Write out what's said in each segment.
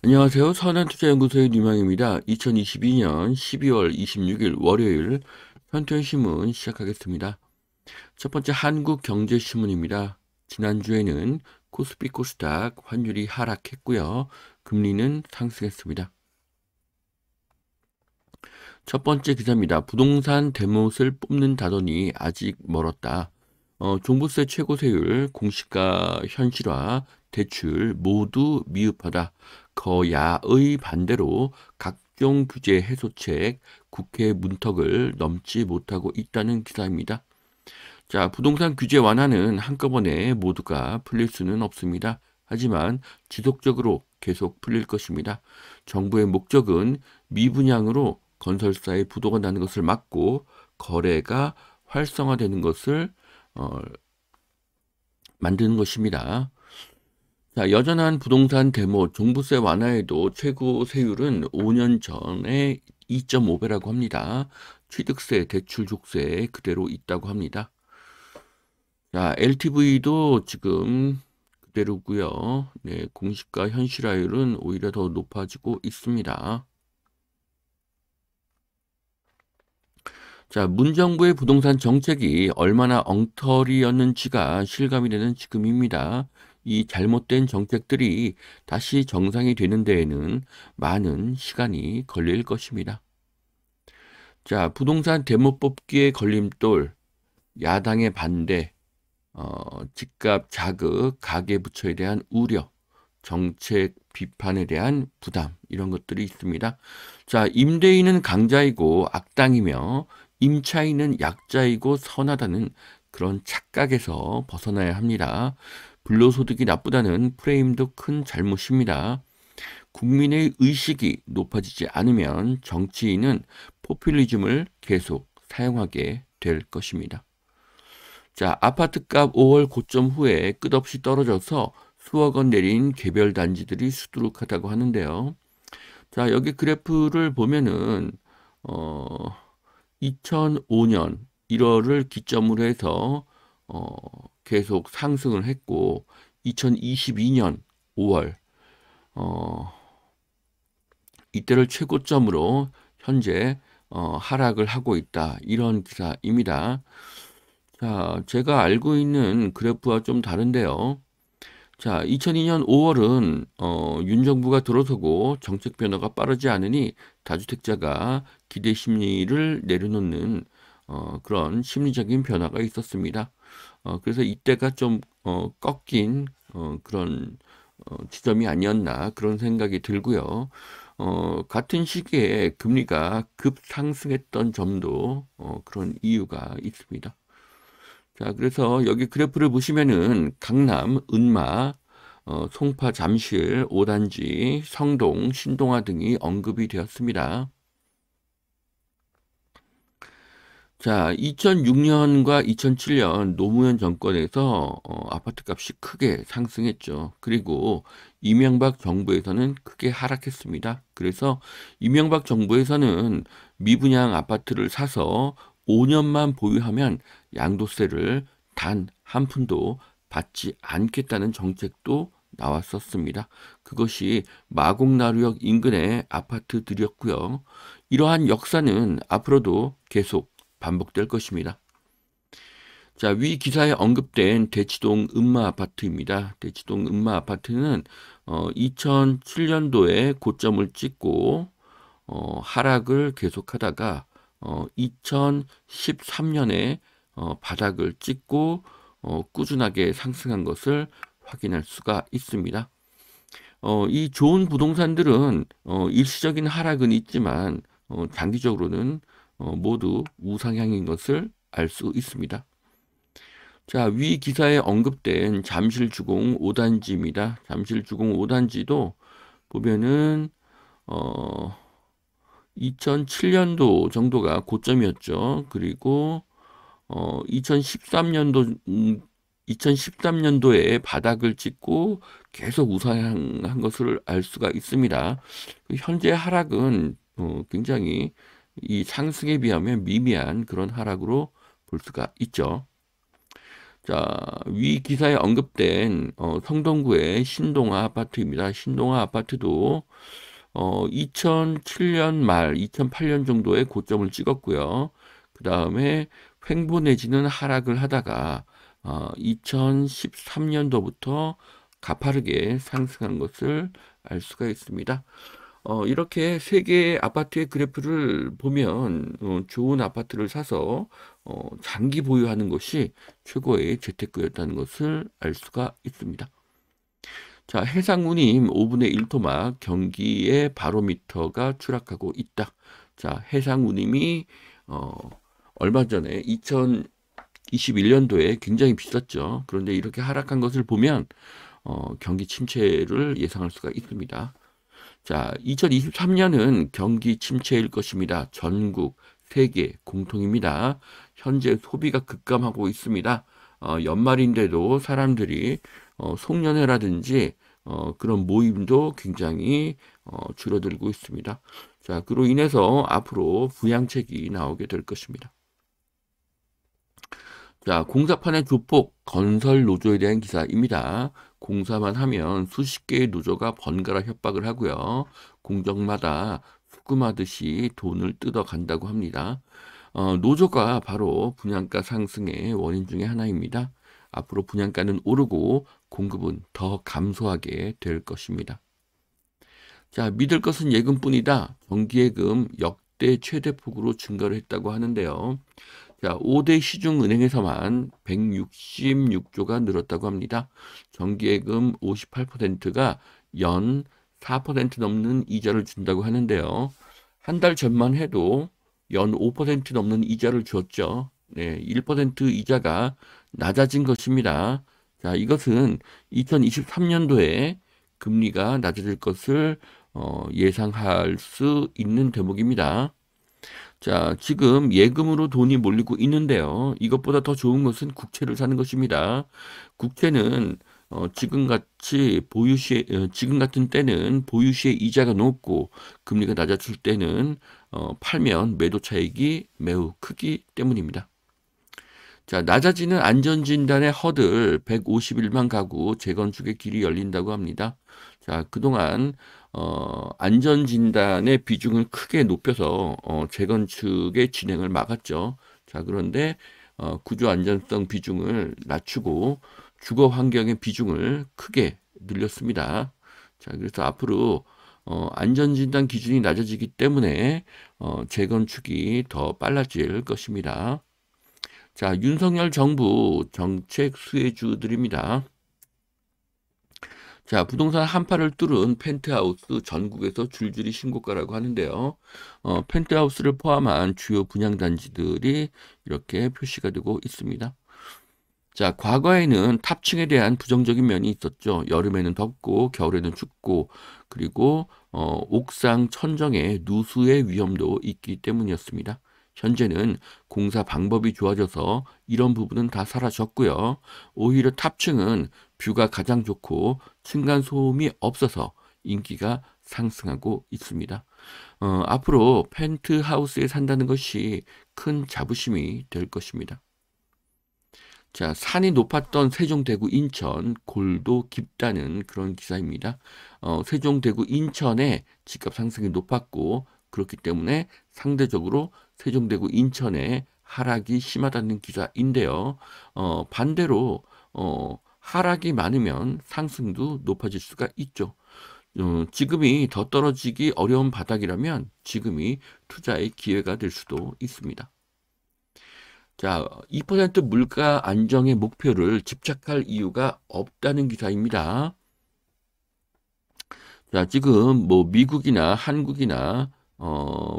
안녕하세요. 선한투자연구소의 유망입니다. 2022년 12월 26일 월요일 현토신문 시작하겠습니다. 첫 번째 한국경제신문입니다. 지난주에는 코스피 코스닥 환율이 하락했고요. 금리는 상승했습니다. 첫 번째 기사입니다. 부동산 대못을 뽑는다더니 아직 멀었다. 종부세 최고세율, 공시가 현실화, 대출 모두 미흡하다. 거야의 반대로 각종 규제 해소책, 국회 문턱을 넘지 못하고 있다는 기사입니다. 자, 부동산 규제 완화는 한꺼번에 모두가 풀릴 수는 없습니다. 하지만 지속적으로 계속 풀릴 것입니다. 정부의 목적은 미분양으로 건설사의 부도가 나는 것을 막고 거래가 활성화되는 것을 만드는 것입니다. 자, 여전한 부동산 대못, 종부세 완화에도 최고 세율은 5년 전에 2.5배라고 합니다. 취득세, 대출 족세 그대로 있다고 합니다. 자, LTV도 지금 그대로고요. 네, 공시가 현실화율은 오히려 더 높아지고 있습니다. 자, 문정부의 부동산 정책이 얼마나 엉터리였는지가 실감이 되는 지금입니다. 이 잘못된 정책들이 다시 정상이 되는 데에는 많은 시간이 걸릴 것입니다. 자, 부동산 대못 뽑기의 걸림돌, 야당의 반대, 집값 자극, 가계부채에 대한 우려, 정책 비판에 대한 부담 이런 것들이 있습니다. 자, 임대인은 강자이고 악당이며 임차인은 약자이고 선하다는 그런 착각에서 벗어나야 합니다. 불로소득이 나쁘다는 프레임도 큰 잘못입니다. 국민의 의식이 높아지지 않으면 정치인은 포퓰리즘을 계속 사용하게 될 것입니다. 자, 아파트값 5월 고점 후에 끝없이 떨어져서 수억 원 내린 개별 단지들이 수두룩하다고 하는데요. 자, 여기 그래프를 보면은 2005년 1월을 기점으로 해서 계속 상승을 했고 2022년 5월 이때를 최고점으로 현재 하락을 하고 있다. 이런 기사입니다. 자, 제가 알고 있는 그래프와 좀 다른데요. 자, 2002년 5월은 윤 정부가 들어서고 정책 변화가 빠르지 않으니 다주택자가 기대 심리를 내려놓는 그런 심리적인 변화가 있었습니다. 그래서 이때가 좀 꺾인 그런 지점이 아니었나 그런 생각이 들고요. 같은 시기에 금리가 급상승했던 점도 그런 이유가 있습니다. 자, 그래서 여기 그래프를 보시면은 강남, 은마, 송파, 잠실, 오단지, 성동, 신동아 등이 언급이 되었습니다. 자, 2006년과 2007년 노무현 정권에서 아파트 값이 크게 상승했죠. 그리고 이명박 정부에서는 크게 하락했습니다. 그래서 이명박 정부에서는 미분양 아파트를 사서 5년만 보유하면 양도세를 단 한 푼도 받지 않겠다는 정책도 나왔었습니다. 그것이 마곡나루역 인근의 아파트들이었고요. 이러한 역사는 앞으로도 계속 반복될 것입니다. 자, 위 기사에 언급된 대치동 은마 아파트입니다. 대치동 은마 아파트는 2007년도에 고점을 찍고 하락을 계속하다가 2013년에 바닥을 찍고 꾸준하게 상승한 것을 확인할 수가 있습니다. 이 좋은 부동산들은 일시적인 하락은 있지만 장기적으로는 모두 우상향인 것을 알 수 있습니다. 자, 위 기사에 언급된 잠실주공 5단지입니다. 잠실주공 5단지도 보면은 2007년도 정도가 고점이었죠. 그리고 2013년도에 바닥을 찍고 계속 우상향한 것을 알 수가 있습니다. 현재 하락은 굉장히 이 상승에 비하면 미미한 그런 하락으로 볼 수가 있죠. 자, 위 기사에 언급된 성동구의 신동아 아파트입니다. 신동아 아파트도 2007년 말, 2008년 정도의 고점을 찍었고요. 그 다음에 횡보 내지는 하락을 하다가 2013년도부터 가파르게 상승한 것을 알 수가 있습니다. 이렇게 세 개의 아파트의 그래프를 보면 좋은 아파트를 사서 장기 보유하는 것이 최고의 재테크였다는 것을 알 수가 있습니다. 자, 해상운임 5분의 1 토막 경기의 바로미터가 추락하고 있다. 자, 해상운임이 얼마 전에 2021년도에 굉장히 비쌌죠. 그런데 이렇게 하락한 것을 보면 경기 침체를 예상할 수가 있습니다. 자, 2023년은 경기 침체일 것입니다. 전국, 세계 공통입니다. 현재 소비가 급감하고 있습니다. 연말인데도 사람들이 송년회라든지 그런 모임도 굉장히 줄어들고 있습니다. 자, 그로 인해서 앞으로 부양책이 나오게 될 것입니다. 자, 공사판의 조폭 건설 노조에 대한 기사입니다. 공사만 하면 수십 개의 노조가 번갈아 협박을 하고요. 공정마다 수금하듯이 돈을 뜯어간다고 합니다. 노조가 바로 분양가 상승의 원인 중에 하나입니다. 앞으로 분양가는 오르고 공급은 더 감소하게 될 것입니다. 자, 믿을 것은 예금뿐이다. 정기예금 역대 최대폭으로 증가를 했다고 하는데요. 자, 5대 시중은행에서만 166조가 늘었다고 합니다. 정기예금 58%가 연 4% 넘는 이자를 준다고 하는데요. 한 달 전만 해도 연 5% 넘는 이자를 줬죠. 네, 1% 이자가 낮아진 것입니다. 자, 이것은 2023년도에 금리가 낮아질 것을 예상할 수 있는 대목입니다. 자, 지금 예금으로 돈이 몰리고 있는데요. 이것보다 더 좋은 것은 국채를 사는 것입니다. 국채는 지금 같은 때는 보유 시에 이자가 높고 금리가 낮아질 때는 팔면 매도 차익이 매우 크기 때문입니다. 자, 낮아지는 안전진단의 허들 151만 가구 재건축의 길이 열린다고 합니다. 자, 그동안 안전진단의 비중을 크게 높여서 재건축의 진행을 막았죠. 자, 그런데 구조 안전성 비중을 낮추고 주거 환경의 비중을 크게 늘렸습니다. 자, 그래서 앞으로 안전진단 기준이 낮아지기 때문에 재건축이 더 빨라질 것입니다. 자, 윤석열 정부 정책 수혜주들입니다. 자, 부동산 한파를 뚫은 펜트하우스 전국에서 줄줄이 신고가라고 하는데요. 펜트하우스를 포함한 주요 분양단지들이 이렇게 표시가 되고 있습니다. 자, 과거에는 탑층에 대한 부정적인 면이 있었죠. 여름에는 덥고 겨울에는 춥고 그리고 옥상 천정에 누수의 위험도 있기 때문이었습니다. 현재는 공사 방법이 좋아져서 이런 부분은 다 사라졌고요. 오히려 탑층은 뷰가 가장 좋고 층간소음이 없어서 인기가 상승하고 있습니다. 앞으로 펜트하우스에 산다는 것이 큰 자부심이 될 것입니다. 자, 산이 높았던 세종, 대구, 인천, 골도 깊다는 그런 기사입니다. 세종, 대구, 인천의 집값 상승이 높았고 그렇기 때문에 상대적으로 세종, 대구, 인천의 하락이 심하다는 기사인데요. 반대로 하락이 많으면 상승도 높아질 수가 있죠. 지금이 더 떨어지기 어려운 바닥이라면 지금이 투자의 기회가 될 수도 있습니다. 자, 2% 물가 안정의 목표를 집착할 이유가 없다는 기사입니다. 자, 지금 뭐 미국이나 한국이나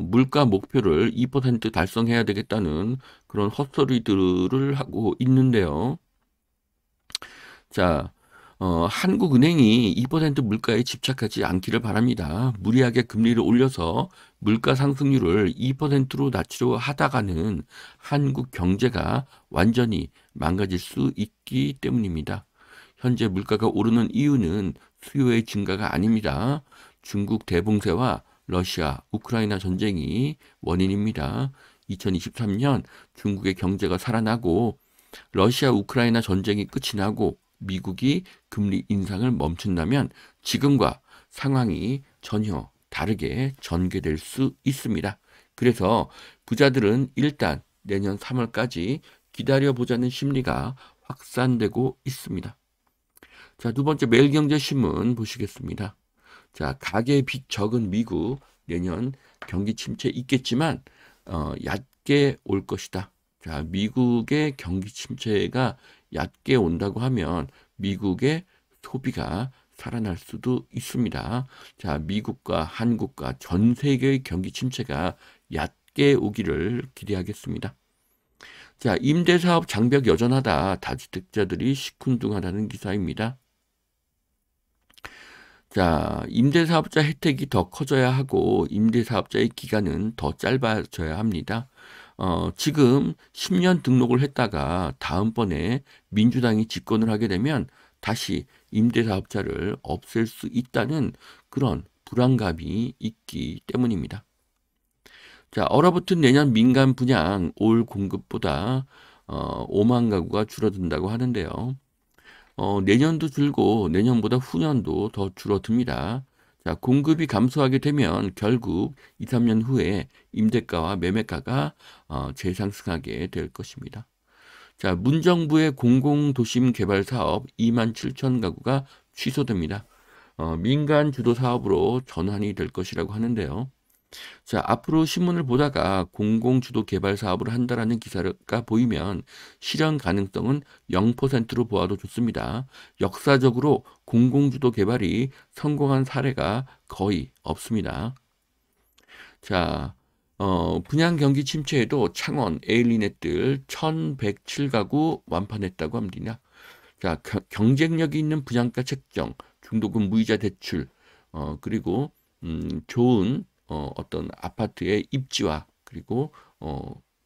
물가 목표를 2% 달성해야 되겠다는 그런 헛소리들을 하고 있는데요. 자, 한국은행이 2% 물가에 집착하지 않기를 바랍니다. 무리하게 금리를 올려서 물가 상승률을 2%로 낮추려 하다가는 한국 경제가 완전히 망가질 수 있기 때문입니다. 현재 물가가 오르는 이유는 수요의 증가가 아닙니다. 중국 대봉쇄와 러시아, 우크라이나 전쟁이 원인입니다. 2023년 중국의 경제가 살아나고 러시아 우크라이나 전쟁이 끝이 나고 미국이 금리 인상을 멈춘다면 지금과 상황이 전혀 다르게 전개될 수 있습니다. 그래서 부자들은 일단 내년 3월까지 기다려보자는 심리가 확산되고 있습니다. 자, 두 번째 매일경제신문 보시겠습니다. 자, 가계 빚 적은 미국 내년 경기 침체 있겠지만 얕게 올 것이다. 자, 미국의 경기 침체가 얕게 온다고 하면 미국의 소비가 살아날 수도 있습니다. 자, 미국과 한국과 전 세계의 경기 침체가 얕게 오기를 기대하겠습니다. 자, 임대사업 장벽 여전하다. 다주택자들이 시큰둥하다는 기사입니다. 자, 임대사업자 혜택이 더 커져야 하고 임대사업자의 기간은 더 짧아져야 합니다. 지금 10년 등록을 했다가 다음번에 민주당이 집권을 하게 되면 다시 임대사업자를 없앨 수 있다는 그런 불안감이 있기 때문입니다. 자, 얼어붙은 내년 민간 분양 올 공급보다 5만 가구가 줄어든다고 하는데요. 내년도 줄고 내년보다 후년도 더 줄어듭니다. 자, 공급이 감소하게 되면 결국 2, 3년 후에 임대가와 매매가가 재상승하게 될 것입니다. 자, 문정부의 공공도심 개발 사업 2만 7천 가구가 취소됩니다. 민간 주도 사업으로 전환이 될 것이라고 하는데요. 자, 앞으로 신문을 보다가 공공주도 개발 사업을 한다라는 기사가 보이면 실현 가능성은 0%로 보아도 좋습니다. 역사적으로 공공주도 개발이 성공한 사례가 거의 없습니다. 자, 분양 경기 침체에도 창원, 에일리넷들 1107가구 완판했다고 합니다. 자, 경쟁력이 있는 분양가 책정, 중도금 무이자 대출, 그리고 좋은 어떤 아파트의 입지와 그리고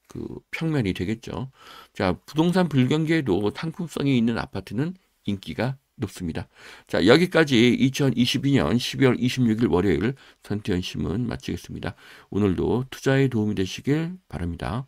그 평면이 되겠죠. 자, 부동산 불경기에도 상품성이 있는 아파트는 인기가 높습니다. 자, 여기까지 2022년 12월 26일 월요일 선태현 신문 마치겠습니다. 오늘도 투자에 도움이 되시길 바랍니다.